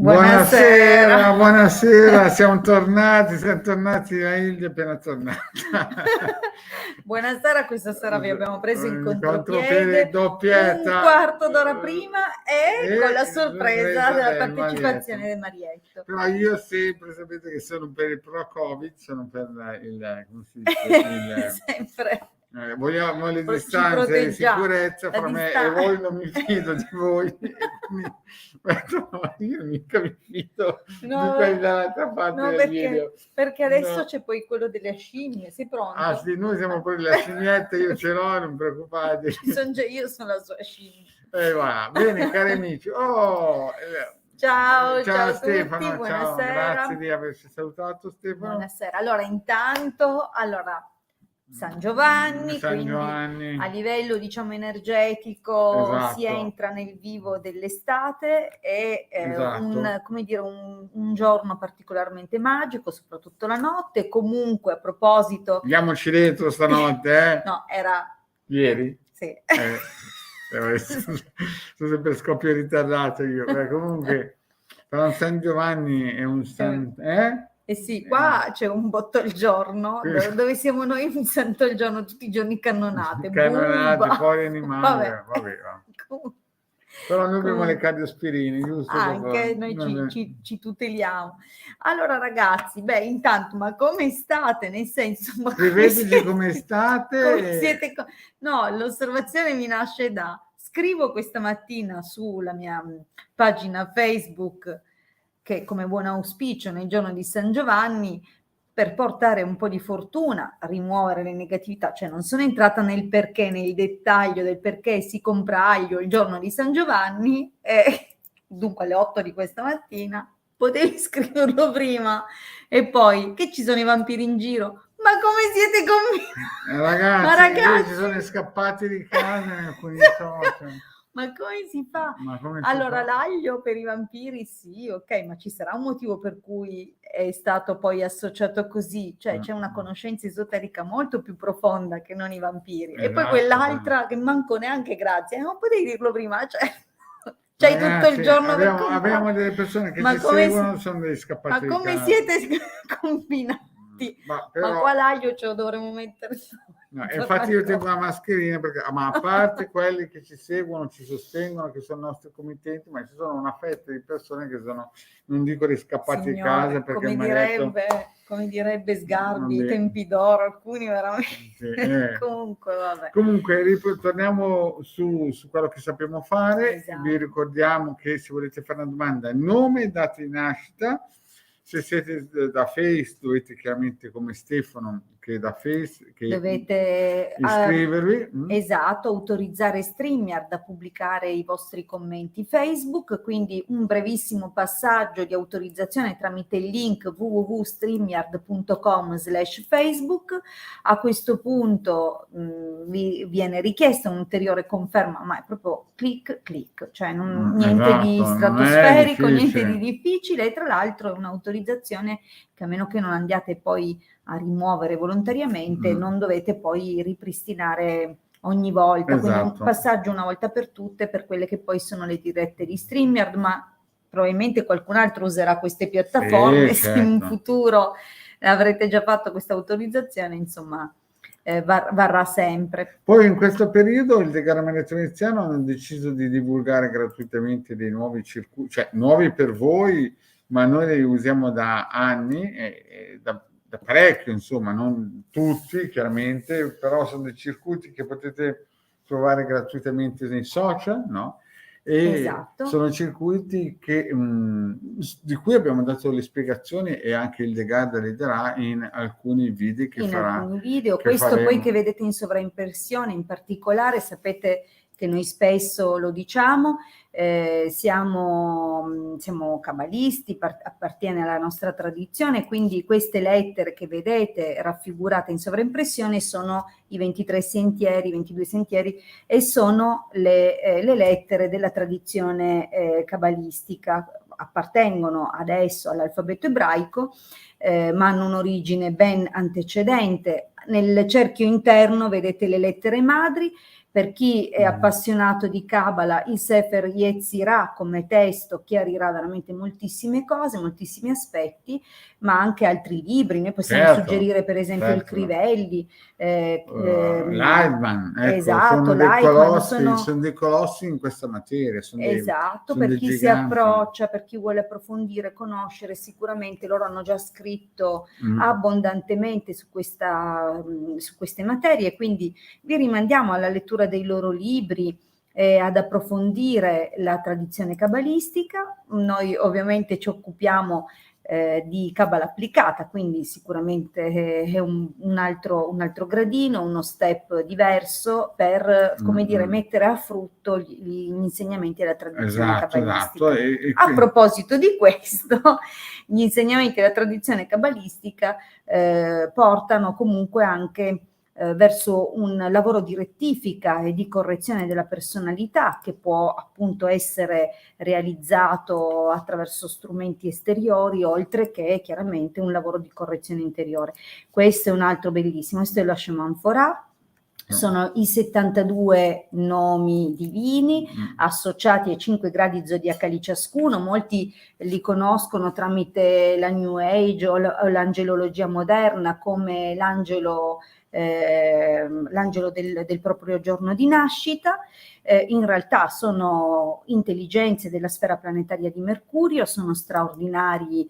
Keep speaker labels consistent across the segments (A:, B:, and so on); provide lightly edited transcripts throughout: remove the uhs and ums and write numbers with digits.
A: Buonasera, buonasera, siamo tornati, la Ilde è appena tornata.
B: Buonasera, questa sera vi abbiamo preso in
A: contropiede, doppietta,
B: un quarto d'ora prima e con la sorpresa della partecipazione del Marietto.
A: Però io sempre, sapete che sono per il pro Covid, sono per come si dice,
B: sempre.
A: Vogliamo le distanze di sicurezza fra me e voi, non mi fido di voi. Io mica mi fido di quelli dall'altra parte del video.
B: Perché adesso c'è poi quello delle scimmie, sei pronto?
A: Ah sì, noi siamo pure la scimmietta, io ce l'ho, non preoccupate.
B: Io sono la sua scimmia.
A: Voilà. Bene, cari amici.
B: Ciao
A: Stefano,
B: tutti, buonasera.
A: Grazie di averci salutato, Stefano.
B: Buonasera. Allora, intanto, San Giovanni,
A: Giovanni.
B: A livello diciamo energetico
A: esatto.
B: Si entra nel vivo dell'estate e
A: esatto.
B: un giorno particolarmente magico, soprattutto la notte. Comunque, a proposito,
A: andiamoci dentro stanotte,
B: No, era
A: ieri?
B: Sì.
A: Sono sempre scoppio ritardato io. Comunque, però San Giovanni è un
B: Eh sì, qua c'è un botto al giorno, dove siamo noi un santo al giorno, tutti i giorni cannonate.
A: Fuori animali, vabbè. Però noi abbiamo le cardiospirine, giusto?
B: Anche noi ci tuteliamo. Allora ragazzi, intanto, ma come state? Nel senso,
A: scriveteci come state.
B: No, l'osservazione mi nasce scrivo questa mattina sulla mia pagina Facebook, che come buon auspicio nel giorno di San Giovanni, per portare un po' di fortuna, rimuovere le negatività, cioè non sono entrata nel dettaglio del perché si compra aglio il giorno di San Giovanni, dunque alle 8 di questa mattina, potevi scriverlo prima, e poi che ci sono i vampiri in giro, ma come siete convinti?
A: Ragazzi, ci sono scappati di casa in alcuni social.
B: Ma come si fa? Allora, l'aglio per i vampiri sì, ok, ma ci sarà un motivo per cui è stato poi associato così? Cioè c'è una conoscenza esoterica molto più profonda che non i vampiri. E poi quell'altra che manco neanche grazie, non potevi dirlo prima, c'hai tutto il giorno
A: abbiamo delle persone che ci seguono, sono dei scappati.
B: Ma come siete combinati? Ma qua l'aglio ce lo dovremmo mettere
A: infatti io tengo la mascherina ma a parte quelli che ci seguono, ci sostengono, che sono nostri committenti, ma ci sono una fetta di persone che sono, non dico dei scappati di casa, perché
B: come direbbe Sgarbi, i tempi d'oro, alcuni veramente.
A: Comunque ritorniamo su quello che sappiamo fare.
B: Esatto.
A: Vi ricordiamo che se volete fare una domanda, nome, data di nascita. Se siete da Face dovete chiaramente, come Stefano, che da Face, che
B: dovete
A: iscrivervi.
B: Esatto, autorizzare StreamYard a pubblicare i vostri commenti Facebook, quindi un brevissimo passaggio di autorizzazione tramite il link www.streamyard.com/Facebook. A questo punto vi viene richiesta un'ulteriore conferma, ma è proprio clic, cioè niente di stratosferico, niente di difficile, e tra l'altro è un'autorizzazione che, a meno che non andiate poi a rimuovere volontariamente, non dovete poi ripristinare ogni volta.
A: Esatto.
B: Quindi un passaggio una volta per tutte per quelle che poi sono le dirette di StreamYard, ma probabilmente qualcun altro userà queste piattaforme, se in futuro avrete già fatto questa autorizzazione, insomma, varrà sempre.
A: Poi in questo periodo il Decano Veneziano hanno deciso di divulgare gratuitamente dei nuovi circuiti, cioè nuovi per voi, ma noi li usiamo da anni, da parecchio, insomma, non tutti chiaramente, però sono dei circuiti che potete trovare gratuitamente nei social, no?
B: Esatto.
A: Sono circuiti di cui abbiamo dato le spiegazioni, e anche il Degarda le darà in alcuni video che farà.
B: Alcuni video, questo poi che vedete in sovraimpressione in particolare, sapete che noi spesso lo diciamo, siamo cabalisti, appartiene alla nostra tradizione, quindi queste lettere che vedete raffigurate in sovraimpressione sono i 22 sentieri, e sono le lettere della tradizione cabalistica. Appartengono adesso all'alfabeto ebraico, ma hanno un'origine ben antecedente, nel cerchio interno vedete le lettere madri. Per chi è appassionato di Kabbalah, il Sefer Yetzirah come testo chiarirà veramente moltissime cose, moltissimi aspetti, ma anche altri libri. Noi possiamo suggerire per esempio il Crivelli,
A: Leitman, ecco,
B: esatto,
A: sono dei colossi in questa materia.
B: Esatto, per chi si approccia, per chi vuole approfondire, conoscere, sicuramente loro hanno già scritto abbondantemente su queste materie, quindi vi rimandiamo alla lettura dei loro libri, ad approfondire la tradizione cabalistica. Noi ovviamente ci occupiamo di Kabbalah applicata, quindi sicuramente è un altro gradino, uno step diverso per, come dire, mettere a frutto gli insegnamenti della tradizione cabalistica. Esatto. A proposito di questo, gli insegnamenti della tradizione cabalistica portano comunque anche verso un lavoro di rettifica e di correzione della personalità, che può appunto essere realizzato attraverso strumenti esteriori, oltre che chiaramente un lavoro di correzione interiore. Questo è un altro bellissimo, questo è lo Shemon Forah. Sono i 72 nomi divini associati ai 5 gradi zodiacali ciascuno. Molti li conoscono tramite la New Age o l'angelologia moderna come l'angelo del proprio giorno di nascita. In realtà sono intelligenze della sfera planetaria di Mercurio, sono straordinari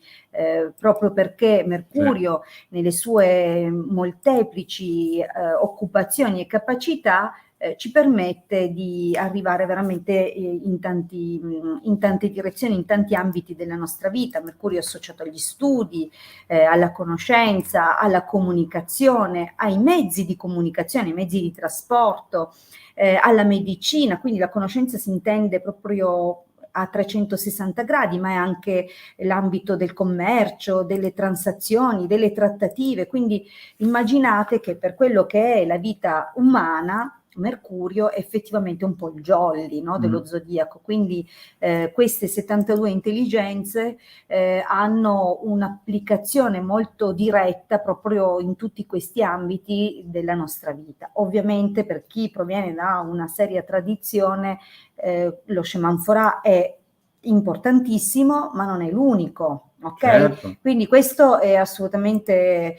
B: proprio perché Mercurio nelle sue molteplici occupazioni e capacità ci permette di arrivare veramente in tante direzioni, in tanti ambiti della nostra vita. Mercurio è associato agli studi, alla conoscenza, alla comunicazione, ai mezzi di comunicazione, ai mezzi di trasporto, alla medicina, quindi la conoscenza si intende proprio a 360 gradi, ma è anche l'ambito del commercio, delle transazioni, delle trattative. Quindi immaginate che per quello che è la vita umana, Mercurio è effettivamente un po' il jolly, no, dello zodiaco. Quindi queste 72 intelligenze hanno un'applicazione molto diretta proprio in tutti questi ambiti della nostra vita. Ovviamente per chi proviene da una seria tradizione, lo Shemon Forah è importantissimo, ma non è l'unico, ok? Certo. Quindi questo è assolutamente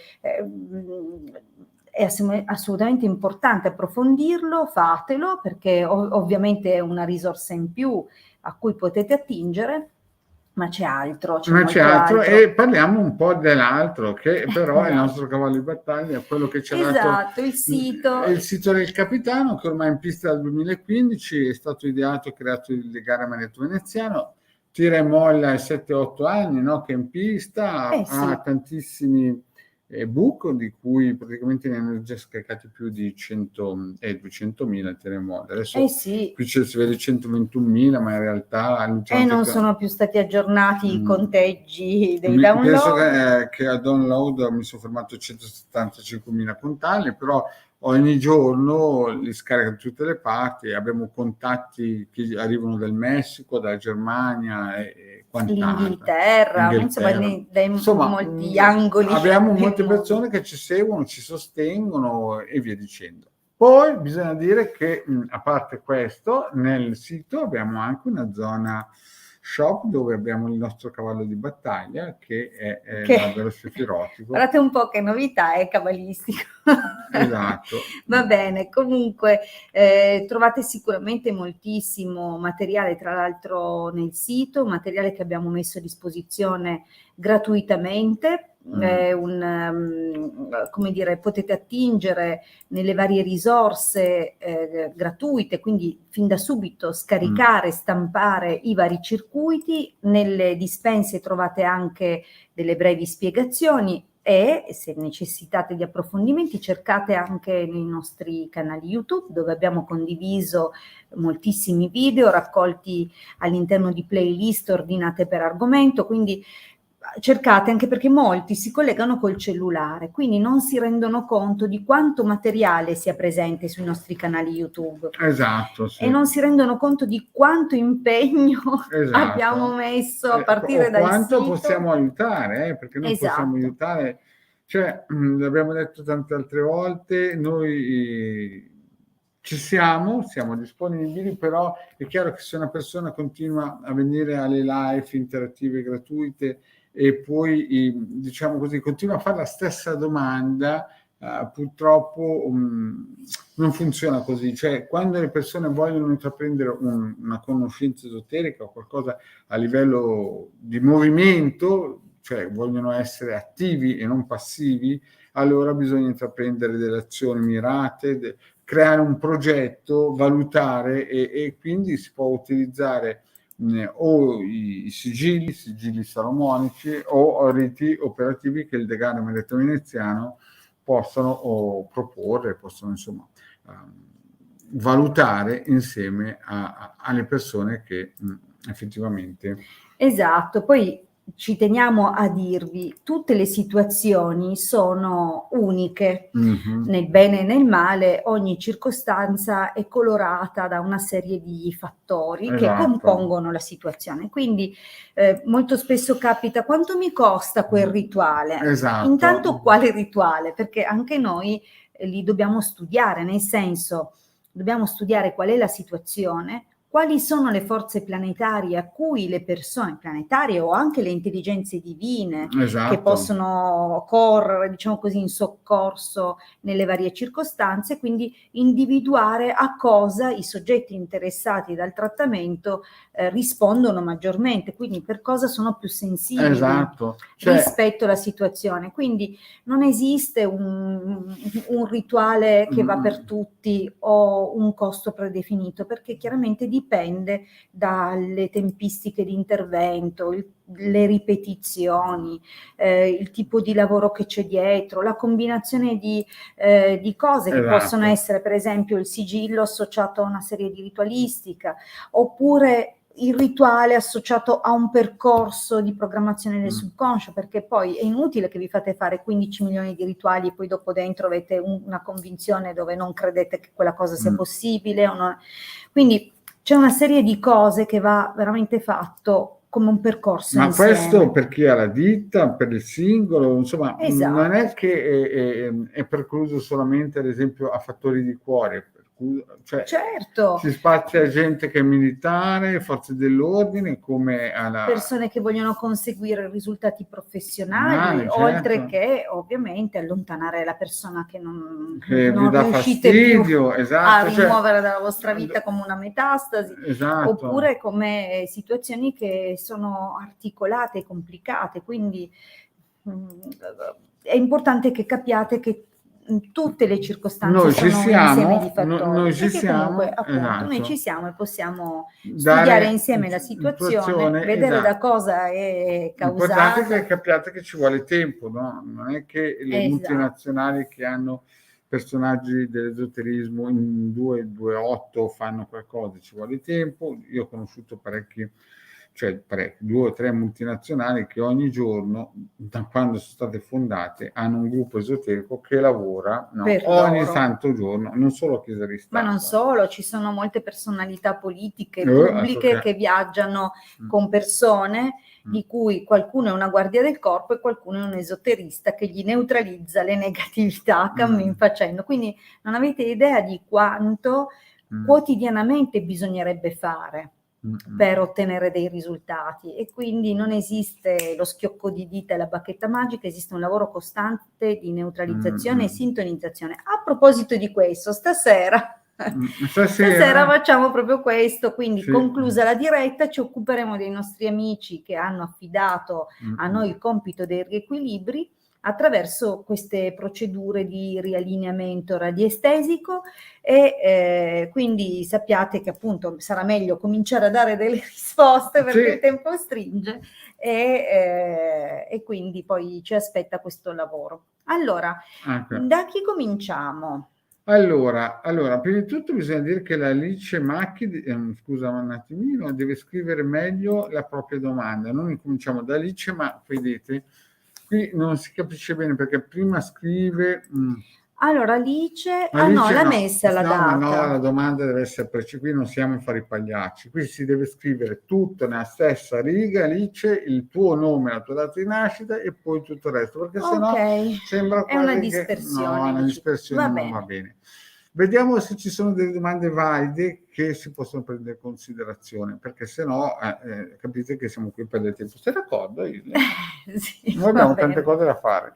B: importante approfondirlo, fatelo, perché ovviamente è una risorsa in più a cui potete attingere, ma c'è altro.
A: C'è altro e parliamo un po' dell'altro, che però è il nostro cavallo di battaglia, quello che ci ha dato
B: il sito.
A: Il sito del capitano, che ormai è in pista dal 2015, è stato ideato e creato il Legare Manetto Veneziano, tira e molla ai 7-8 anni, no? Che è in pista, ha tantissimi ebook, di cui praticamente ne hanno già scaricati più di 200.000 tira e molla. Adesso qui si vede 121.000, ma in realtà
B: non sono più stati aggiornati i conteggi dei download.
A: Penso che a download mi sono fermato a 175.000 contagli, però ogni giorno li scarica da tutte le parti. Abbiamo contatti che arrivano dal Messico, dalla Germania e
B: l'Inghilterra, insomma molti angoli.
A: Abbiamo molte persone che ci seguono, ci sostengono e via dicendo. Poi bisogna dire che a parte questo, nel sito abbiamo anche una zona shop dove abbiamo il nostro cavallo di battaglia che è l'albero sefirotico.
B: Guardate un po' che novità, è cabalistico.
A: Esatto.
B: Va bene, comunque trovate sicuramente moltissimo materiale, tra l'altro nel sito, materiale che abbiamo messo a disposizione gratuitamente. Come dire, potete attingere nelle varie risorse gratuite, quindi fin da subito scaricare, stampare i vari circuiti. Nelle dispense trovate anche delle brevi spiegazioni e se necessitate di approfondimenti cercate anche nei nostri canali YouTube, dove abbiamo condiviso moltissimi video raccolti all'interno di playlist ordinate per argomento, quindi cercate, anche perché molti si collegano col cellulare, quindi non si rendono conto di quanto materiale sia presente sui nostri canali YouTube.
A: Esatto. Sì.
B: E non si rendono conto di quanto impegno abbiamo messo a partire dal
A: quanto
B: sito.
A: Possiamo aiutare, perché noi possiamo aiutare Cioè, l'abbiamo detto tante altre volte, noi siamo disponibili, però è chiaro che se una persona continua a venire alle live interattive gratuite e poi, diciamo così, continua a fare la stessa domanda, purtroppo non funziona così. Cioè, quando le persone vogliono intraprendere una conoscenza esoterica o qualcosa a livello di movimento, cioè vogliono essere attivi e non passivi, allora bisogna intraprendere delle azioni mirate, creare un progetto, valutare e quindi si può utilizzare o i sigilli salomonici o riti operativi che il decano eletto veneziano possono proporre, possono insomma valutare insieme alle persone che effettivamente...
B: Esatto, poi ci teniamo a dirvi, tutte le situazioni sono uniche, nel bene e nel male, ogni circostanza è colorata da una serie di fattori che compongono la situazione. Quindi molto spesso capita: quanto mi costa quel rituale?
A: Esatto.
B: Intanto quale rituale? Perché anche noi li dobbiamo studiare, nel senso, dobbiamo studiare qual è la situazione, quali sono le forze planetarie a cui le persone planetarie o anche le intelligenze divine che possono correre, diciamo così, in soccorso nelle varie circostanze, quindi individuare a cosa i soggetti interessati dal trattamento rispondono maggiormente, quindi per cosa sono più sensibili rispetto alla situazione. Quindi non esiste un rituale che va per tutti o un costo predefinito, perché chiaramente dipende dalle tempistiche di intervento, le ripetizioni, il tipo di lavoro che c'è dietro, la combinazione di cose che possono essere, per esempio, il sigillo associato a una serie di ritualistica, oppure il rituale associato a un percorso di programmazione del subconscio, perché poi è inutile che vi fate fare 15 milioni di rituali e poi dopo dentro avete una convinzione dove non credete che quella cosa sia possibile o non. Quindi c'è una serie di cose che va veramente fatto come un percorso insieme.
A: Questo per chi ha la ditta, per il singolo, insomma, non è che è precluso solamente, ad esempio, a fattori di cuore. Cioè,
B: certo,
A: si spazia a gente che è militare, forze dell'ordine, come alla...
B: persone che vogliono conseguire risultati professionali, oltre che ovviamente allontanare la persona che non riuscite più a rimuovere dalla vostra vita come una metastasi, oppure come situazioni che sono articolate e complicate. Quindi è importante che capiate che in tutte le circostanze sono un insieme di fattori e che comunque appunto noi ci siamo e possiamo studiare insieme la situazione, vedere da cosa è causata.
A: L'importante è che capiate che ci vuole tempo, no? Non è che le multinazionali che hanno personaggi dell'esoterismo in 2-8 fanno qualcosa, ci vuole tempo. Io ho conosciuto parecchi, 2 o 3 multinazionali che ogni giorno, da quando sono state fondate, hanno un gruppo esoterico che lavora ogni santo giorno, non solo a Chiesa di Stato.
B: Ma non solo, ci sono molte personalità politiche, pubbliche che viaggiano con persone di cui qualcuno è una guardia del corpo e qualcuno è un esoterista che gli neutralizza le negatività cammin facendo. Quindi non avete idea di quanto quotidianamente bisognerebbe fare per ottenere dei risultati, e quindi non esiste lo schiocco di dita e la bacchetta magica, esiste un lavoro costante di neutralizzazione e sintonizzazione. A proposito di questo, stasera facciamo proprio questo, quindi conclusa la diretta ci occuperemo dei nostri amici che hanno affidato a noi il compito dei riequilibri attraverso queste procedure di riallineamento radiestesico, e quindi sappiate che appunto sarà meglio cominciare a dare delle risposte perché il tempo stringe, e quindi poi ci aspetta questo lavoro. Allora, da chi cominciamo?
A: Allora, prima di tutto bisogna dire che la Alice Macchi, scusa un attimino, deve scrivere meglio la propria domanda. Noi incominciamo da Alice, ma vedete, qui non si capisce bene perché prima scrive...
B: Allora Alice, no, l'ha messa la
A: no, ma no,
B: data.
A: la domanda deve essere precisa, qui non siamo a fare i pagliacci, qui si deve scrivere tutto nella stessa riga, Alice, il tuo nome, la tua data di nascita e poi tutto il resto, perché sennò
B: Ok,
A: sembra
B: è una
A: quasi che
B: dispersione,
A: no, una
B: dici.
A: dispersione
B: Va
A: non
B: bene.
A: va bene. Vediamo se ci sono delle domande valide che si possono prendere in considerazione, perché sennò capite che siamo qui per del tempo. Sei d'accordo, Isle?
B: Sì,
A: Noi
B: va
A: abbiamo tante
B: bene.
A: cose da fare.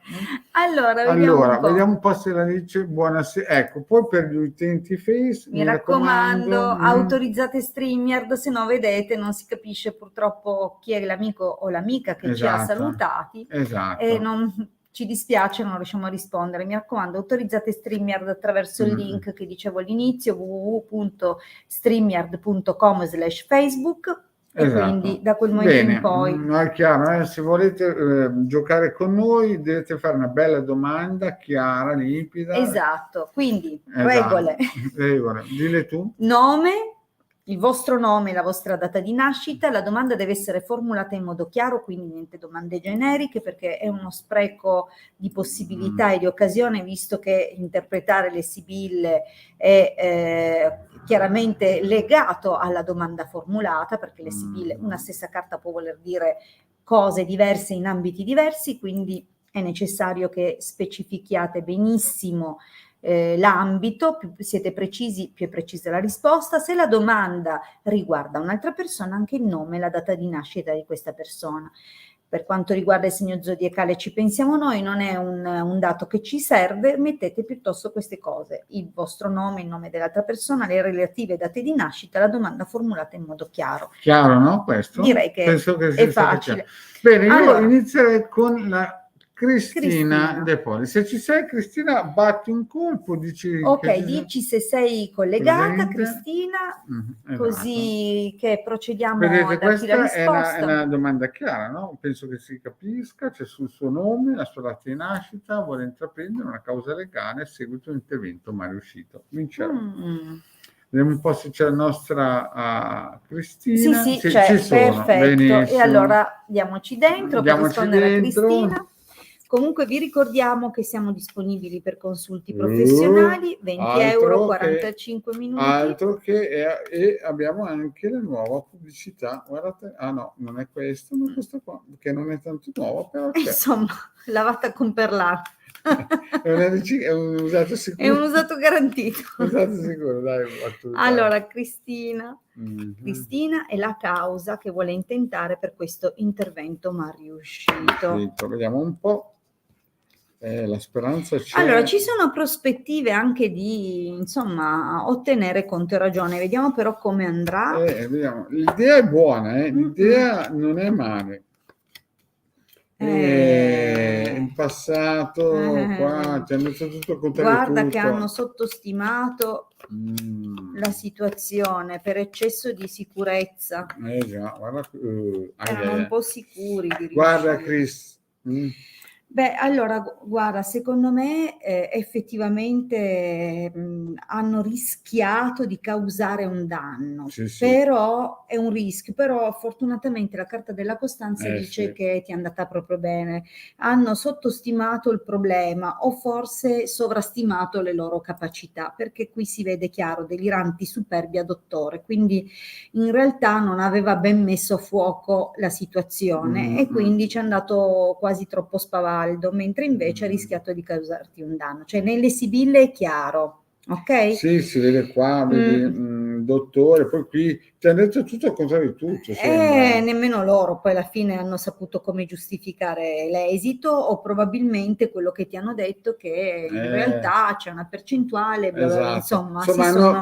B: Allora,
A: Allora, vediamo
B: un
A: un po' se la dice buonasera. Ecco, poi per gli utenti Face,
B: po'. Mi
A: mi
B: raccomando,
A: raccomando.
B: autorizzate StreamYard, se no vedete, non si capisce purtroppo chi è l'amico o l'amica che ci ha
A: Esatto,
B: salutati e
A: esatto.
B: non ci dispiace, non riusciamo a rispondere. Mi raccomando, autorizzate StreamYard attraverso il link che dicevo all'inizio, www.streamyard.com/Facebook. E
A: Esatto.
B: quindi da quel momento
A: Bene,
B: in poi
A: è chiaro, se volete giocare con noi dovete fare una bella domanda chiara, limpida.
B: esatto, quindi
A: Esatto.
B: regole.
A: Regole. Dille tu.
B: Nome, il vostro nome, la vostra data di nascita, la domanda deve essere formulata in modo chiaro, quindi niente domande generiche, perché è uno spreco di possibilità e di occasione, visto che interpretare le sibille è chiaramente legato alla domanda formulata, perché le sibille, una stessa carta può voler dire cose diverse in ambiti diversi, quindi è necessario che specifichiate benissimo l'ambito, più siete precisi, più è precisa la risposta. Se la domanda riguarda un'altra persona, anche il nome e la data di nascita di questa persona. Per quanto riguarda il segno zodiacale ci pensiamo noi, non è un dato che ci serve, mettete piuttosto queste cose, il vostro nome, il nome dell'altra persona, le relative date di nascita, la domanda formulata in modo chiaro.
A: Chiaro, no? Questo?
B: Direi che
A: penso che
B: è facile.
A: Bene, io
B: allora,
A: inizierei con la Cristina De Poli. Se ci sei, Cristina, batti un colpo, dici
B: ok, dici se sei collegata,
A: presente.
B: Cristina,
A: Esatto.
B: così che procediamo
A: Vedete,
B: a darti la
A: questa è
B: risposta.
A: una domanda chiara, no? Penso che si capisca, c'è sul suo nome, la sua data di nascita, vuole intraprendere una causa legale a seguito di un intervento mai riuscito. Vincerà. Vediamo un po' se c'è la nostra Cristina.
B: Sì,
A: Ci
B: c'è,
A: sono.
B: perfetto.
A: Benissimo.
B: E allora diamoci dentro per rispondere a
A: dentro.
B: Cristina. Comunque vi ricordiamo che siamo disponibili per consulti professionali, 20 euro, 45 minuti.
A: Altro che, e abbiamo anche la nuova pubblicità. Guardate, no, non è questa, ma questa qua, che non è tanto nuova, però c'è.
B: Insomma, lavata con perlata.
A: È un usato sicuro.
B: È un usato garantito.
A: Usato sicuro, dai.
B: Allora, Cristina è la causa che vuole intentare per questo intervento mal riuscito.
A: Vediamo un po'. La speranza c'è.
B: Allora, ci sono prospettive anche di, insomma, ottenere conto e ragione. Vediamo però come andrà.
A: Vediamo. L'idea è buona, l'idea non è male. In passato qua ti hanno detto tutto il contrario.
B: Guarda che hanno sottostimato la situazione per eccesso di sicurezza.
A: Già, guarda,
B: erano un po' sicuri di riuscire.
A: Guarda Chris.
B: Beh, allora, guarda, secondo me effettivamente hanno rischiato di causare un danno, però è un rischio, però fortunatamente la carta della costanza dice che ti è andata proprio bene. Hanno sottostimato il problema o forse sovrastimato le loro capacità, perché qui si vede chiaro, deliranti superbi a dottore, quindi in realtà non aveva ben messo a fuoco la situazione e quindi ci è andato quasi troppo spavaldo, mentre invece ha rischiato di causarti un danno. Cioè nelle sibille è chiaro, ok?
A: Sì, si vede qua, vedi, dottore, poi qui ti hanno detto tutto al contrario di tutto.
B: Nemmeno loro poi alla fine hanno saputo come giustificare l'esito o probabilmente quello che ti hanno detto che in realtà c'è una percentuale, bla bla, insomma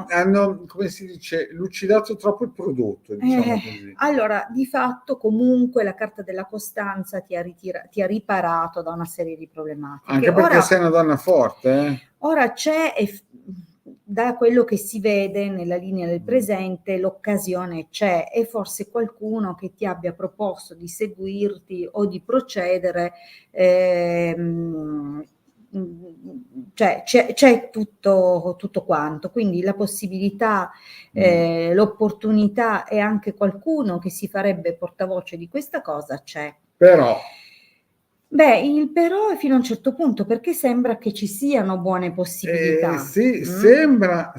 A: hanno, come si dice, lucidato troppo il prodotto, diciamo così.
B: Allora, di fatto comunque la carta della costanza ti ha riparato da una serie di problematiche.
A: Anche perché sei una donna forte.
B: Ora c'è, da quello che si vede nella linea del presente, l'occasione c'è e forse qualcuno che ti abbia proposto di seguirti o di procedere, cioè c'è tutto quanto, quindi la possibilità, l'opportunità e anche qualcuno che si farebbe portavoce di questa cosa c'è.
A: Però
B: Beh, il però è fino a un certo punto, perché sembra che ci siano buone possibilità.
A: Sì, sembra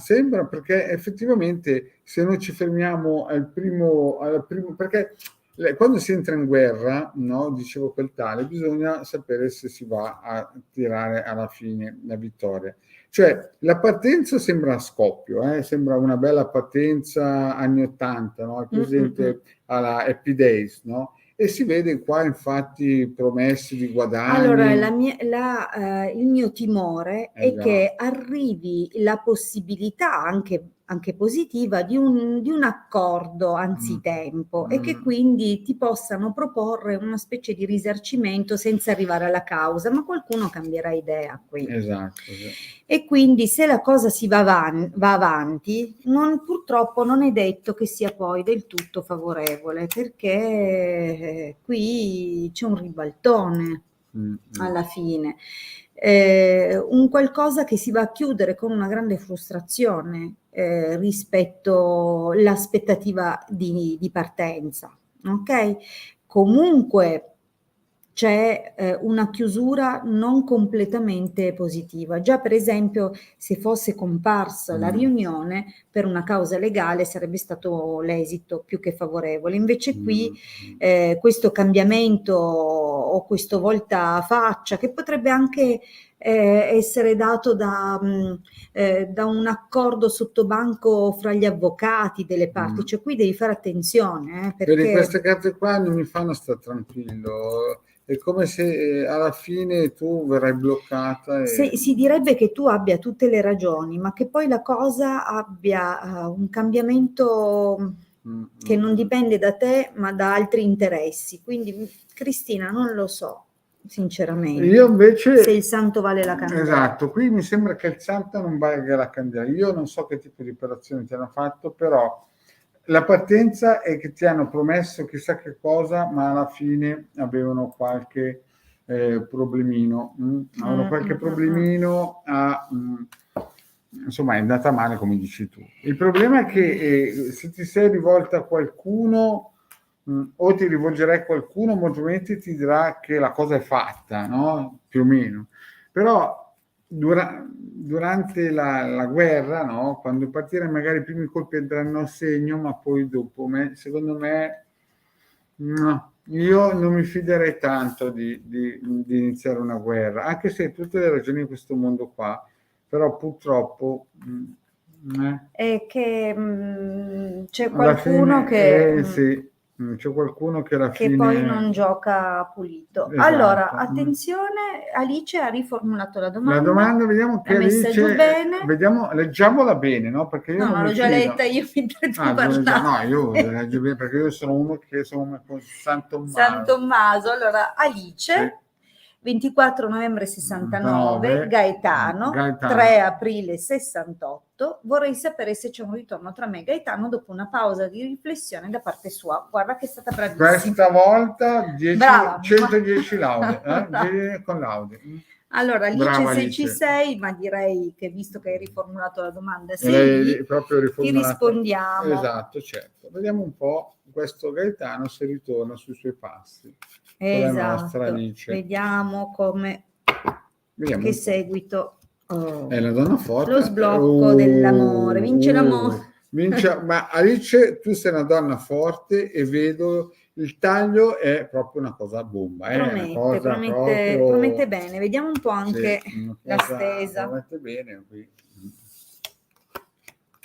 A: perché effettivamente se noi ci fermiamo al primo, perché quando si entra in guerra, no, dicevo quel tale, bisogna sapere se si va a tirare alla fine la vittoria. Cioè, la partenza sembra a scoppio, sembra una bella partenza anni 80, no? È presente alla Happy Days, no? E si vede qua infatti promesse di
B: Allora,
A: guadagni.
B: il mio timore è
A: Esatto.
B: che arrivi la possibilità anche positiva di un accordo anzitempo e che quindi ti possano proporre una specie di risarcimento senza arrivare alla causa, ma qualcuno cambierà idea qui.
A: Esatto, sì.
B: E quindi se la cosa va avanti, purtroppo non è detto che sia poi del tutto favorevole, perché qui c'è un ribaltone alla fine, un qualcosa che si va a chiudere con una grande frustrazione rispetto all'aspettativa di partenza, ok? Comunque c'è una chiusura non completamente positiva. Già per esempio se fosse comparsa la riunione per una causa legale sarebbe stato l'esito più che favorevole. Invece qui questo cambiamento o questo voltafaccia che potrebbe anche essere dato da un accordo sottobanco fra gli avvocati delle parti, cioè qui devi fare attenzione
A: Vedi,
B: perché
A: queste carte qua non mi fanno stare tranquillo, è come se alla fine tu verrai bloccata
B: si direbbe che tu abbia tutte le ragioni, ma che poi la cosa abbia un cambiamento che non dipende da te, ma da altri interessi. Quindi, Cristina, non lo so, sinceramente,
A: io invece,
B: se il santo vale la candela.
A: esatto, qui mi sembra che il santo non valga la candela. Io non so che tipo di operazioni ti hanno fatto, però la partenza è che ti hanno promesso chissà che cosa, ma alla fine avevano qualche problemino. Avevano qualche problemino insomma, è andata male come dici tu. Il problema è che se ti sei rivolta a qualcuno o ti rivolgerai a qualcuno, molto probabilmente ti dirà che la cosa è fatta, no? Più o meno. Però durante la guerra, no? Quando partire magari i primi colpi andranno a segno, ma poi dopo, secondo me, no, io non mi fiderei tanto di iniziare una guerra, anche se hai tutte le ragioni in questo mondo qua, però purtroppo
B: È che c'è
A: alla
B: qualcuno
A: fine, sì, c'è qualcuno che alla
B: che poi non
A: fine...
B: gioca pulito.
A: Esatto.
B: Allora, attenzione, Alice ha riformulato la
A: La domanda, vediamo che
B: l'ha messa giù
A: Alice,
B: bene.
A: vediamo, leggiamola bene, no? Perché io
B: No,
A: non
B: no,
A: mi
B: l'ho già
A: fido.
B: letta io mentre tu
A: No,
B: parlavi.
A: io la leggo bene perché io sono uno che sono come San Tommaso.
B: San Tommaso, allora Alice,
A: Sì.
B: 24 novembre 69, Gaetano, 3
A: Gaetano.
B: aprile 68. Vorrei sapere se c'è un ritorno tra me e Gaetano dopo una pausa di riflessione da parte sua. Guarda che è stata bravissima.
A: Questa volta 10,
B: Brava.
A: 110 laude, con laude.
B: Allora, Alice,
A: Brava,
B: se
A: Alice.
B: ci sei, ma direi che visto che hai riformulato la domanda,
A: E lei
B: sei lì,
A: proprio
B: ti
A: riformulata.
B: rispondiamo.
A: Esatto, certo. Vediamo un po' questo Gaetano se ritorna sui suoi passi. Con la
B: Esatto.
A: nostra Alice.
B: Vediamo come
A: Vediamo
B: che
A: un po'.
B: seguito.
A: È la donna forte.
B: Lo sblocco dell'amore, vince l'amore.
A: Ma Alice, tu sei una donna forte e vedo il taglio è proprio una cosa bomba.
B: Promette bene. Vediamo un po' anche la stesa.
A: Promette bene qui.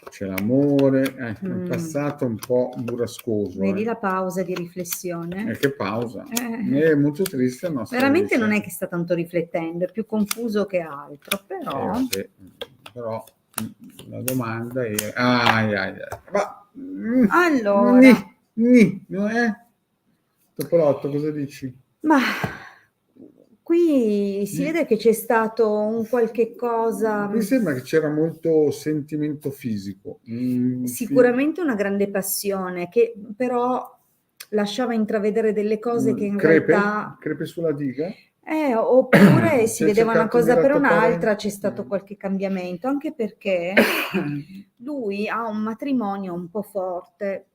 A: C'è l'amore, un passato un po' burrascoso.
B: Vedi la pausa di riflessione?
A: Che pausa. È molto triste.
B: Veramente non è che sta tanto riflettendo, è più confuso che altro, però...
A: Però la domanda è... Ma,
B: allora...
A: Topolotto, cosa dici?
B: Ma... Qui si vede che c'è stato un qualche cosa...
A: Mi sembra che c'era molto sentimento fisico.
B: Sicuramente una grande passione, che però lasciava intravedere delle cose che in realtà...
A: Crepe sulla diga?
B: Oppure si vedeva una cosa per
A: rattopare...
B: un'altra, c'è stato qualche cambiamento, anche perché lui ha un matrimonio un po' forte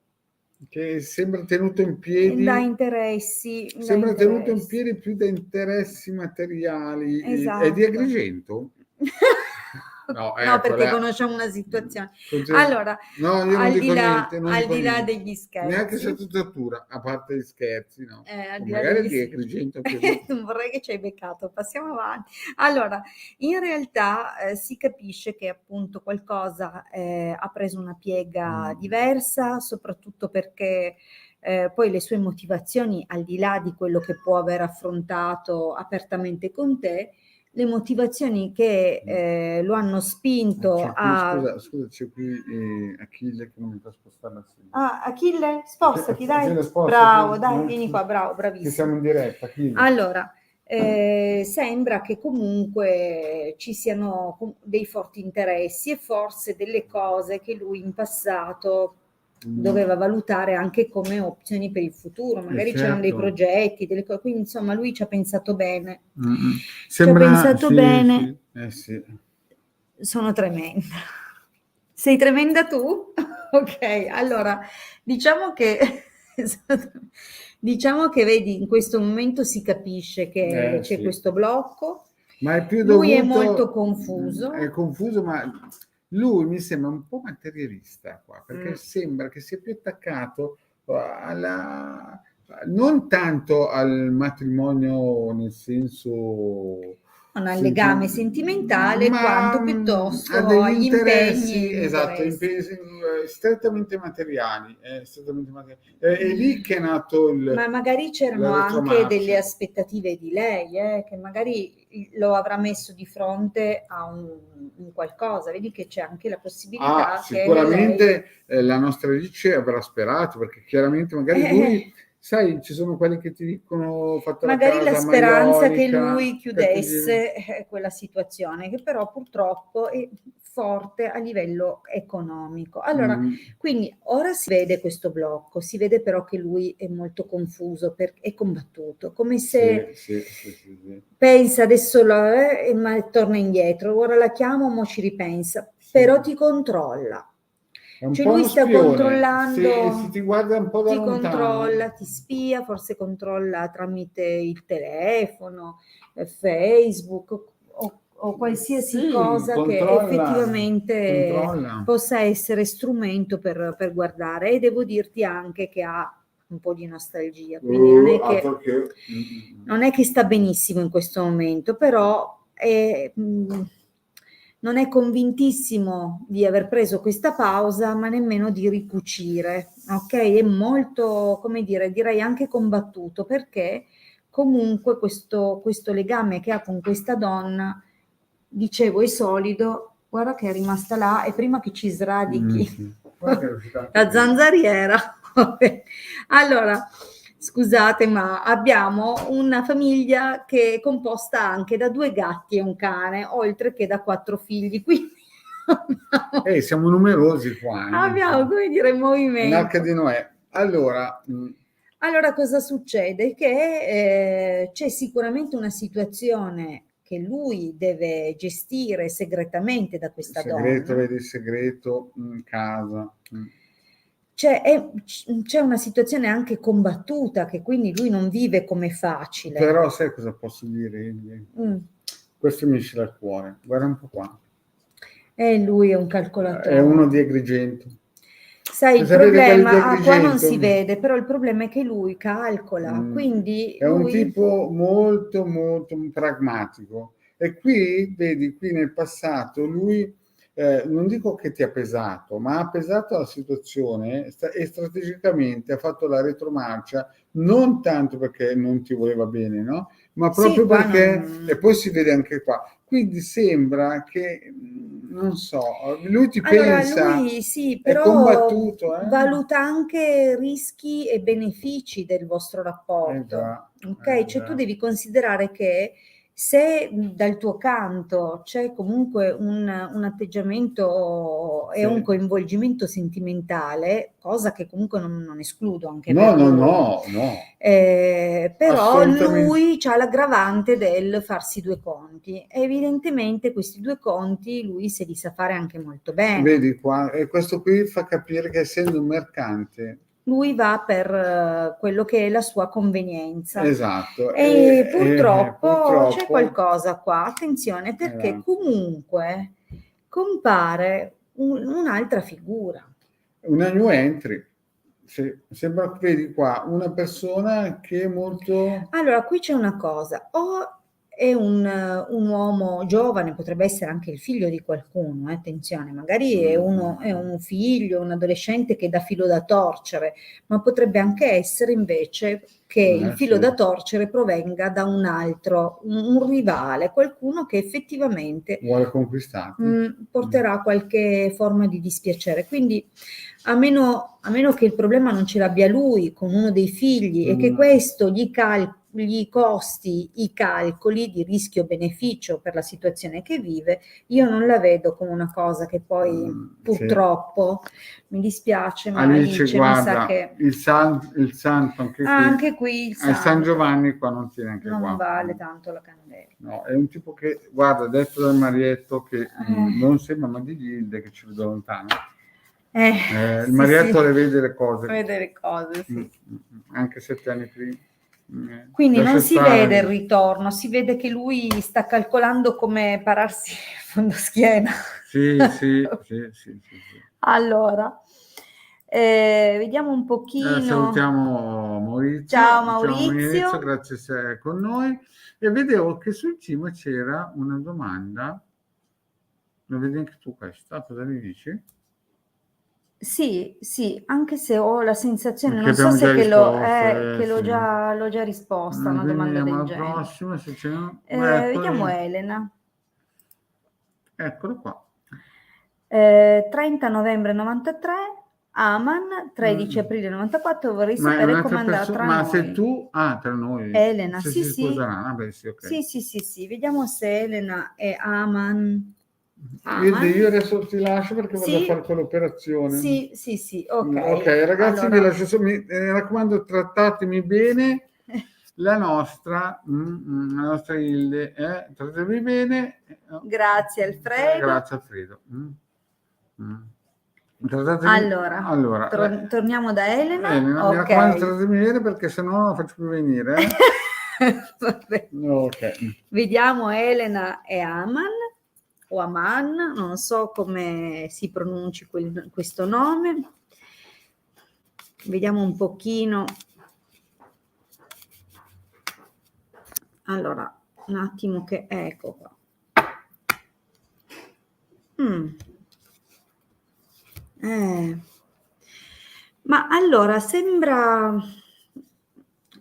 A: che sembra tenuto in piedi,
B: da interessi.
A: sembra tenuto in piedi più da interessi materiali.
B: Esatto.
A: È di Agrigento? No,
B: No, perché
A: quella...
B: conosciamo una situazione.
A: Così...
B: Allora,
A: No, io non
B: al
A: dico
B: di là,
A: niente, non
B: al
A: dico
B: di là
A: niente.
B: degli
A: Neanche
B: scherzi,
A: sottotettura, a parte gli scherzi, no.
B: al
A: O
B: di là
A: magari
B: degli
A: di Agrigento così.
B: non vorrei che ci hai beccato, passiamo avanti. Allora, in realtà si capisce che appunto qualcosa ha preso una piega diversa, soprattutto perché poi le sue motivazioni, al di là di quello che può aver affrontato apertamente con te, le motivazioni che lo hanno spinto
A: C'è qui,
B: a...
A: scusa, c'è qui Achille che non mi fa spostare la sedia.
B: Ah, Achille, spostati, dai.
A: Achille, spostati.
B: Bravo, dai, vieni qua, bravo,
A: Che
B: bravissimo.
A: siamo in diretta, Achille.
B: Allora, sembra che comunque ci siano dei forti interessi e forse delle cose che lui in passato doveva valutare anche come opzioni per il futuro, magari c'erano dei
A: certo.
B: progetti, delle cose, quindi insomma lui ci ha pensato bene.
A: Sembra,
B: ci ha pensato
A: sì,
B: bene.
A: sì. Sì.
B: Sono tremenda. Sei tremenda tu? Ok, allora diciamo che diciamo che vedi, in questo momento si capisce che c'è
A: Sì.
B: questo blocco.
A: Ma è più
B: Lui
A: dovuto,
B: è molto confuso.
A: È confuso, ma lui mi sembra un po' materialista qua, perché sembra che sia più attaccato alla, non tanto al matrimonio nel senso
B: al legame sentimentale,
A: ma
B: quanto
A: ha
B: piuttosto
A: degli
B: agli impegni
A: interessi,
B: e
A: esatto,
B: interessi.
A: strettamente materiali. È lì che è nato
B: Ma magari c'erano
A: la
B: anche delle
A: retromarcia.
B: aspettative di lei, che magari lo avrà messo di fronte a un qualcosa. Vedi che c'è anche la possibilità che
A: sicuramente
B: lei...
A: la nostra Alice avrà sperato, perché chiaramente magari lui, sai, ci sono quelli che ti dicono ho fatto
B: magari
A: la
B: la
A: casa
B: speranza che
A: maiolica,
B: lui chiudesse quella situazione, che però purtroppo è forte a livello economico. Allora, quindi ora si vede questo blocco, si vede però che lui è molto confuso e combattuto, come se
A: sì.
B: pensa adesso ma torna indietro, ora la chiamo, mo ci ripensa, però ti controlla.
A: È un
B: Cioè
A: po'
B: lui
A: uno
B: sta
A: spione,
B: controllando,
A: se ti guarda un po' da
B: ti
A: lontano.
B: controlla, ti spia, forse controlla tramite il telefono, Facebook o qualsiasi cosa che effettivamente possa essere strumento per guardare. E devo dirti anche che ha un po' di nostalgia, quindi non è che sta benissimo in questo momento, però non è convintissimo di aver preso questa pausa, ma nemmeno di ricucire, ok? È molto, come dire, direi anche combattuto, perché comunque questo legame che ha con questa donna, dicevo, è solido. Guarda che è rimasta là e prima che ci sradichi la zanzariera. Allora, scusate, ma abbiamo una famiglia che è composta anche da 2 gatti e un cane, oltre che da 4 figli. Quindi
A: siamo numerosi qua.
B: Abbiamo, come dire, movimento.
A: L'Arca di Noè.
B: Allora, cosa succede? Che c'è sicuramente una situazione che lui deve gestire segretamente da questa donna.
A: Vedi il segreto in casa.
B: C'è una situazione anche combattuta, che quindi lui non vive come facile.
A: Però sai cosa posso dire? Questo mi esce dal cuore. Guarda un po' qua.
B: Lui è un calcolatore.
A: È uno di Agrigento.
B: Sai, il problema, qua non si vede, però il problema è che lui calcola, quindi
A: è un tipo molto molto pragmatico. E qui, vedi, qui nel passato lui, non dico che ti ha pesato, ma ha pesato la situazione e strategicamente ha fatto la retromarcia, non tanto perché non ti voleva bene, no? Ma proprio perché, e poi si vede anche qua, quindi sembra che, non so, lui ti pensa,
B: lui sì,
A: è
B: però
A: combattuto,
B: valuta anche rischi e benefici del vostro rapporto. Ok? Cioè tu devi considerare che se dal tuo canto c'è comunque un atteggiamento e un coinvolgimento sentimentale, cosa che comunque non escludo anche per lui.
A: No.
B: Però lui ha l'aggravante del farsi 2 conti. E evidentemente questi 2 conti lui se li sa fare anche molto bene.
A: Vedi qua, e questo qui fa capire che essendo un mercante
B: lui va per quello che è la sua convenienza.
A: Esatto.
B: E purtroppo c'è
A: purtroppo
B: qualcosa qua, attenzione, perché comunque compare un'altra figura.
A: una new entry. Sembra, vedi qua, una persona che è molto...
B: Allora, qui c'è una cosa, o è un uomo giovane, potrebbe essere anche il figlio di qualcuno, attenzione, magari è un figlio, un adolescente che dà filo da torcere, ma potrebbe anche essere invece che il filo
A: sì.
B: da torcere provenga da un altro, un rivale, qualcuno che effettivamente
A: vuole conquistarti.
B: porterà qualche forma di dispiacere. Quindi a meno che il problema non ce l'abbia lui con uno dei figli e che questo gli costi i calcoli di rischio-beneficio per la situazione che vive, io non la vedo come una cosa che poi purtroppo, mi dispiace, ma
A: Alice,
B: Alice
A: guarda,
B: mi sa che...
A: il santo
B: anche qui il
A: San
B: santo
A: Giovanni qua non tiene anche
B: non
A: qua.
B: vale tanto la candela.
A: No, è un tipo che, guarda, detto dal Marietto che non sembra, ma di Gilde che ci vedo lontano. Il Marietto le vede le cose.
B: Vede le cose, sì.
A: Anche 7 anni prima.
B: Quindi non si vede il ritorno, si vede che lui sta calcolando come pararsi il fondoschiena.
A: Sì.
B: Allora, vediamo un pochino.
A: Salutiamo Maurizio.
B: Ciao Maurizio.
A: Grazie se sei con noi. E vedevo che sul cima c'era una domanda. Lo vedi anche tu questa? Cosa ne dici?
B: Sì, anche se ho la sensazione,
A: Che
B: non so se
A: l'ho
B: l'ho già risposta a una domanda del genere.
A: Prossima, se c'è
B: Vediamo Elena.
A: Eccolo qua.
B: 30 novembre 93, Aman, 13 aprile 94, vorrei sapere come andrà tra noi.
A: Ma se tu... tra noi.
B: Elena,
A: se
B: sì.
A: Si sposeranno. Vabbè, sì, okay.
B: Sì. Vediamo se Elena e Aman...
A: Io adesso ti lascio perché vado a fare quell'operazione.
B: Sì, ok.
A: Ok, ragazzi, allora... vi lascio, mi raccomando, trattatemi bene. La nostra Hilde, trattatevi bene.
B: Grazie Alfredo.
A: Grazie Alfredo.
B: Allora, torniamo da Elena.
A: Mi raccomando, tratatemi bene perché sennò non la faccio più venire.
B: Vabbè.
A: Okay.
B: Vediamo Elena e Aman. O Aman, non so come si pronunci questo nome. Vediamo un pochino. Allora, un attimo che ecco qua. Ma allora sembra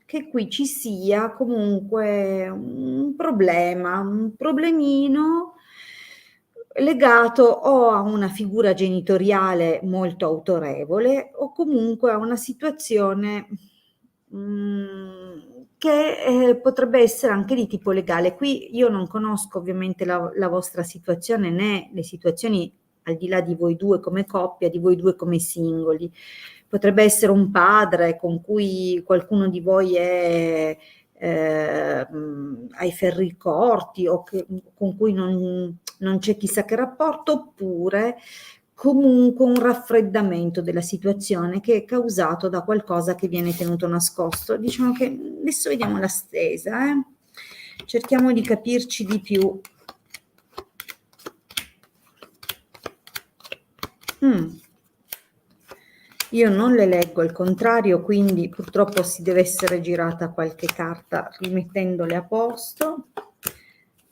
B: che qui ci sia comunque un problema, un problemino legato o a una figura genitoriale molto autorevole o comunque a una situazione che potrebbe essere anche di tipo legale. Qui io non conosco ovviamente la vostra situazione né le situazioni al di là di voi due come coppia, di voi due come singoli. Potrebbe essere un padre con cui qualcuno di voi è ai ferri corti o con cui non c'è chissà che rapporto, oppure comunque un raffreddamento della situazione che è causato da qualcosa che viene tenuto nascosto. Diciamo che adesso vediamo la stesa, cerchiamo di capirci di più. Io non le leggo al contrario, quindi purtroppo si deve essere girata qualche carta rimettendole a posto.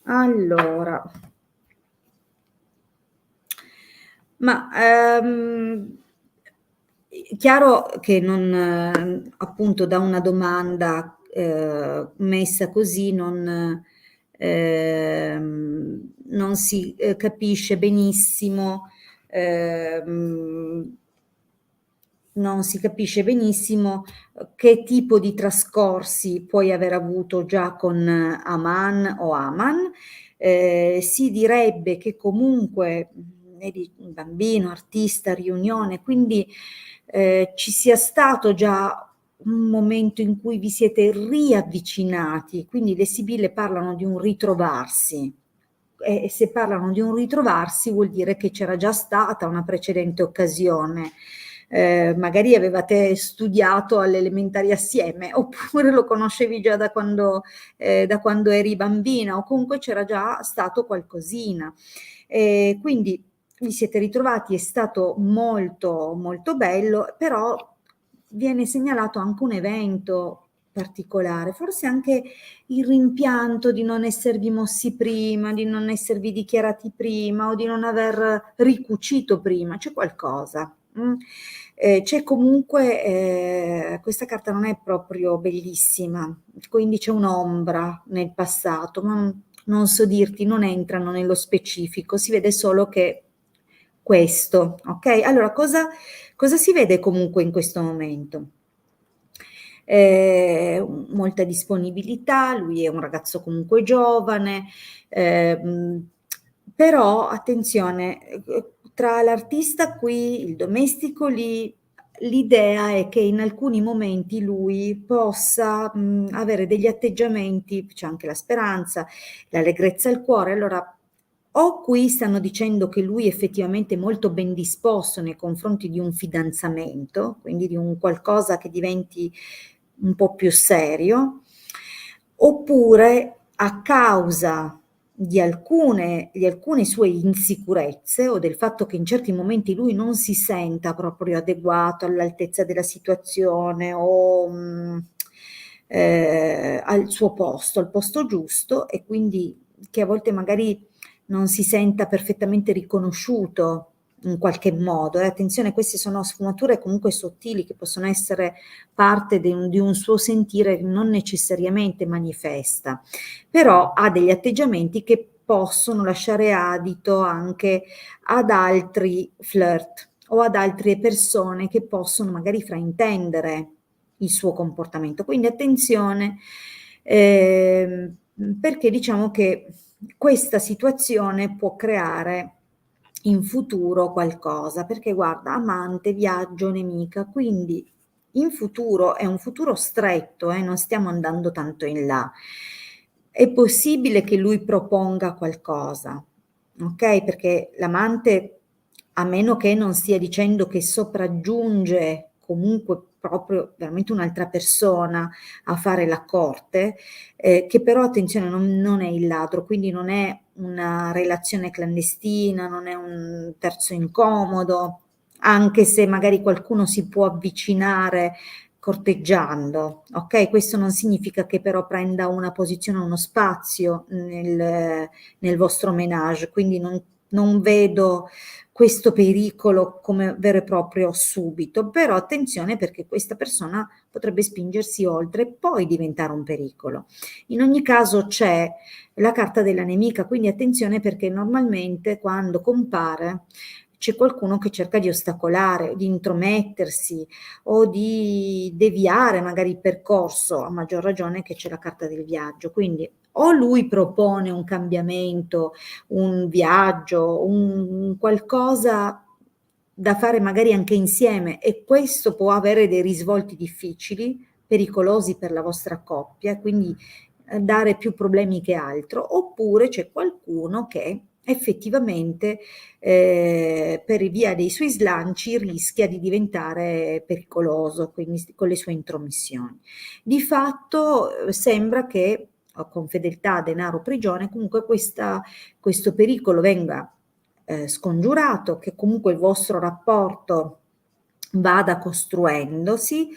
B: Allora, ma chiaro che non appunto da una domanda messa così non si capisce benissimo che tipo di trascorsi puoi aver avuto già con Aman o Aman. Si direbbe che comunque eri un bambino, artista, riunione, quindi ci sia stato già un momento in cui vi siete riavvicinati, quindi le sibille parlano di un ritrovarsi. E se parlano di un ritrovarsi vuol dire che c'era già stata una precedente occasione. magari avevate studiato alle elementari assieme, oppure lo conoscevi già da quando eri bambina, o comunque c'era già stato qualcosina. Quindi vi siete ritrovati, è stato molto, molto bello, però viene segnalato anche un evento particolare, forse anche il rimpianto di non esservi mossi prima, di non esservi dichiarati prima o di non aver ricucito prima, c'è qualcosa. C'è comunque, questa carta non è proprio bellissima, quindi c'è un'ombra nel passato, ma non so dirti, non entrano nello specifico, si vede solo che questo, ok? Allora, cosa si vede comunque in questo momento? Molta disponibilità, lui è un ragazzo comunque giovane, però attenzione, tra l'artista qui, il domestico lì, l'idea è che in alcuni momenti lui possa avere degli atteggiamenti, c'è anche la speranza, l'allegrezza al cuore, allora o qui stanno dicendo che lui è effettivamente molto ben disposto nei confronti di un fidanzamento, quindi di un qualcosa che diventi un po' più serio, oppure a causa di alcune sue insicurezze o del fatto che in certi momenti lui non si senta proprio adeguato all'altezza della situazione o al suo posto, al posto giusto, e quindi che a volte magari non si senta perfettamente riconosciuto in qualche modo. Attenzione, queste sono sfumature comunque sottili che possono essere parte di un suo sentire che non necessariamente manifesta, però ha degli atteggiamenti che possono lasciare adito anche ad altri flirt o ad altre persone che possono magari fraintendere il suo comportamento. Quindi attenzione, perché diciamo che questa situazione può creare in futuro qualcosa, perché guarda, amante, viaggio, nemica, quindi in futuro è un futuro stretto, non stiamo andando tanto in là. È possibile che lui proponga qualcosa, ok? Perché l'amante, a meno che non stia dicendo che sopraggiunge comunque proprio veramente un'altra persona a fare la corte, che però attenzione non è il ladro, quindi non è una relazione clandestina, non è un terzo incomodo, anche se magari qualcuno si può avvicinare corteggiando, ok? Questo non significa che però prenda una posizione, uno spazio nel vostro ménage, quindi non vedo questo pericolo come vero e proprio subito, però attenzione perché questa persona potrebbe spingersi oltre e poi diventare un pericolo. In ogni caso c'è la carta della nemica, quindi attenzione perché normalmente quando compare c'è qualcuno che cerca di ostacolare, di intromettersi o di deviare magari il percorso, a maggior ragione che c'è la carta del viaggio. Quindi o lui propone un cambiamento, un viaggio, un qualcosa da fare magari anche insieme, e questo può avere dei risvolti difficili, pericolosi per la vostra coppia, quindi dare più problemi che altro, oppure c'è qualcuno che effettivamente per via dei suoi slanci rischia di diventare pericoloso, quindi con le sue intromissioni. Di fatto sembra che con fedeltà, denaro, prigione, comunque questo pericolo venga scongiurato, che comunque il vostro rapporto vada costruendosi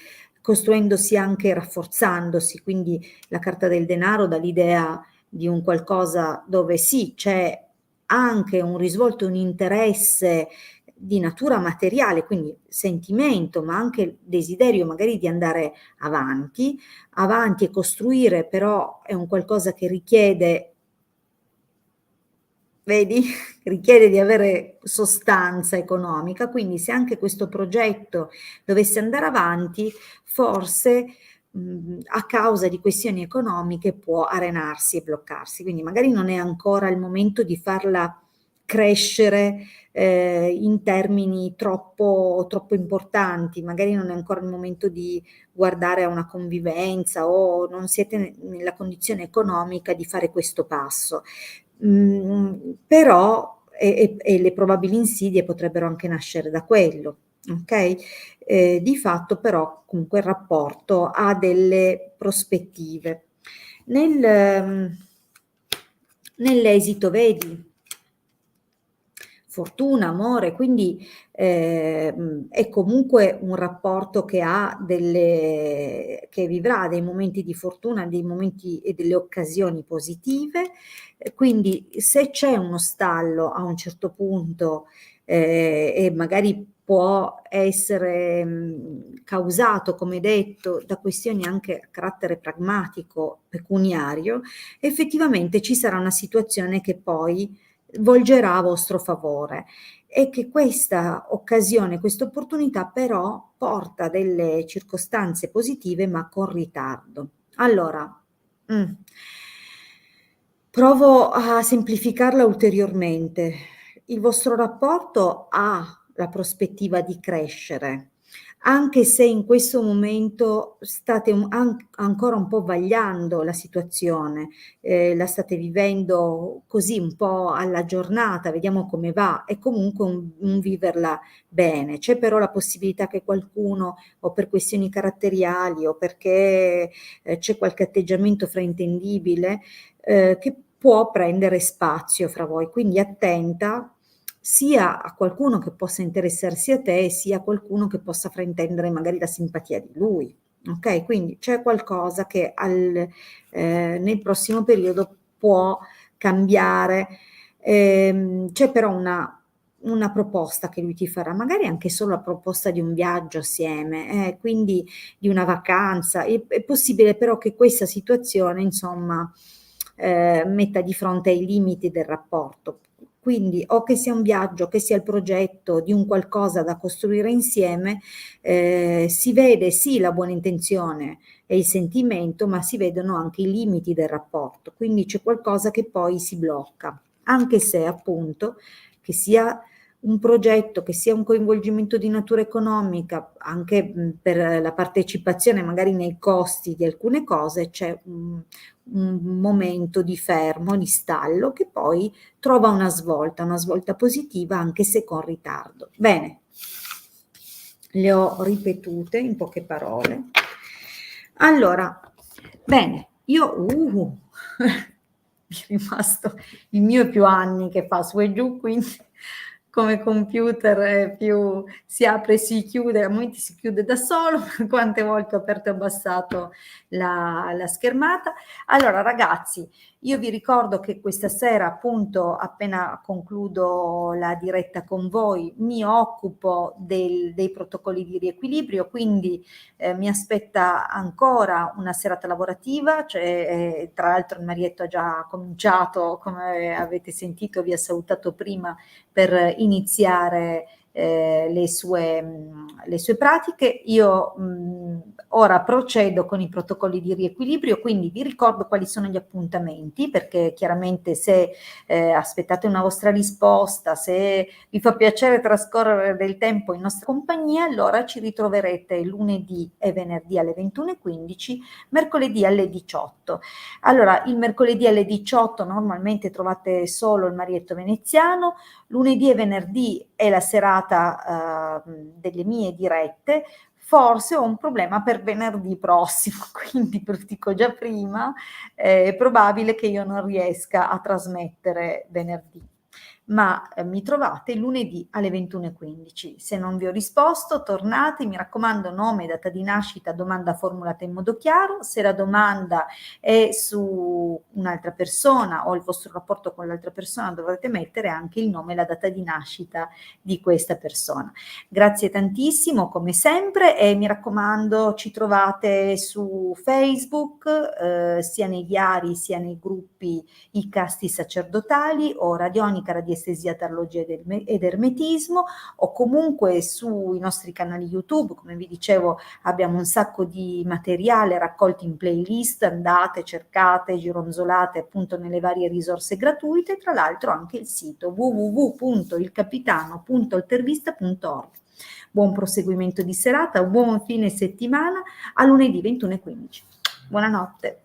B: anche rafforzandosi, quindi la carta del denaro dà l'idea di un qualcosa dove sì, c'è anche un risvolto, un interesse di natura materiale, quindi sentimento, ma anche desiderio magari di andare avanti e costruire, però è un qualcosa che richiede, vedi, richiede di avere sostanza economica, quindi se anche questo progetto dovesse andare avanti, forse a causa di questioni economiche può arenarsi e bloccarsi, quindi magari non è ancora il momento di farla crescere in termini troppo importanti, magari non è ancora il momento di guardare a una convivenza o non siete nella condizione economica di fare questo passo. Però le probabili insidie potrebbero anche nascere da quello, ok? Di fatto però comunque il rapporto ha delle prospettive. Nell'esito vedi fortuna, amore, quindi è comunque un rapporto che che vivrà dei momenti di fortuna, dei momenti e delle occasioni positive, quindi se c'è uno stallo a un certo punto e magari può essere causato, come detto, da questioni anche a carattere pragmatico, pecuniario, effettivamente ci sarà una situazione che poi volgerà a vostro favore e che questa occasione, questa opportunità però porta delle circostanze positive ma con ritardo. Allora, provo a semplificarla ulteriormente. Il vostro rapporto ha la prospettiva di crescere, anche se in questo momento state ancora un po' vagliando la situazione, la state vivendo così un po' alla giornata, vediamo come va, è comunque un viverla bene. C'è però la possibilità che qualcuno, o per questioni caratteriali o perché c'è qualche atteggiamento fraintendibile, che può prendere spazio fra voi, quindi attenta sia a qualcuno che possa interessarsi a te, sia a qualcuno che possa fraintendere magari la simpatia di lui. Ok, quindi c'è qualcosa che nel prossimo periodo può cambiare. C'è però una proposta che lui ti farà, magari anche solo la proposta di un viaggio assieme, quindi di una vacanza. È possibile però che questa situazione, insomma, metta di fronte ai limiti del rapporto. Quindi o che sia un viaggio, che sia il progetto di un qualcosa da costruire insieme, si vede sì la buona intenzione e il sentimento, ma si vedono anche i limiti del rapporto. Quindi c'è qualcosa che poi si blocca, anche se appunto che sia un progetto, che sia un coinvolgimento di natura economica, anche per la partecipazione magari nei costi di alcune cose, c'è un momento di fermo, di stallo che poi trova una svolta positiva anche se con ritardo. Bene, le ho ripetute in poche parole. Allora, bene, io mi è rimasto il mio più anni che fa su e giù, quindi come computer più si apre e si chiude, a momenti si chiude da solo, quante volte ho aperto e abbassato la schermata. Allora ragazzi, io vi ricordo che questa sera, appunto, appena concludo la diretta con voi, mi occupo dei protocolli di riequilibrio, quindi mi aspetta ancora una serata lavorativa, cioè, tra l'altro il Marietto ha già cominciato, come avete sentito, vi ha salutato prima per iniziare le sue pratiche. Io ora procedo con i protocolli di riequilibrio, quindi vi ricordo quali sono gli appuntamenti, perché chiaramente se aspettate una vostra risposta, se vi fa piacere trascorrere del tempo in nostra compagnia, allora ci ritroverete lunedì e venerdì alle 21:15, mercoledì alle 18. Allora, il mercoledì alle 18 normalmente trovate solo il Marietto Veneziano, lunedì e venerdì è la serata delle mie dirette. Forse ho un problema per venerdì prossimo, quindi ve lo dico già prima, è probabile che io non riesca a trasmettere venerdì, ma mi trovate lunedì alle 21:15. Se non vi ho risposto, tornate, mi raccomando, nome, data di nascita, domanda formulata in modo chiaro. Se la domanda è su un'altra persona o il vostro rapporto con l'altra persona, dovrete mettere anche il nome e la data di nascita di questa persona. Grazie tantissimo, come sempre, e mi raccomando, ci trovate su Facebook, sia nei diari sia nei gruppi I Casti Sacerdotali o Radionica, Radiestesia, Tarologia ed Ermetismo, o comunque sui nostri canali YouTube. Come vi dicevo, abbiamo un sacco di materiale raccolto in playlist, andate, cercate, gironzolate appunto nelle varie risorse gratuite, tra l'altro anche il sito www.ilcapitano.altervista.org. Buon proseguimento di serata, buon fine settimana, a lunedì 21:15. Buonanotte.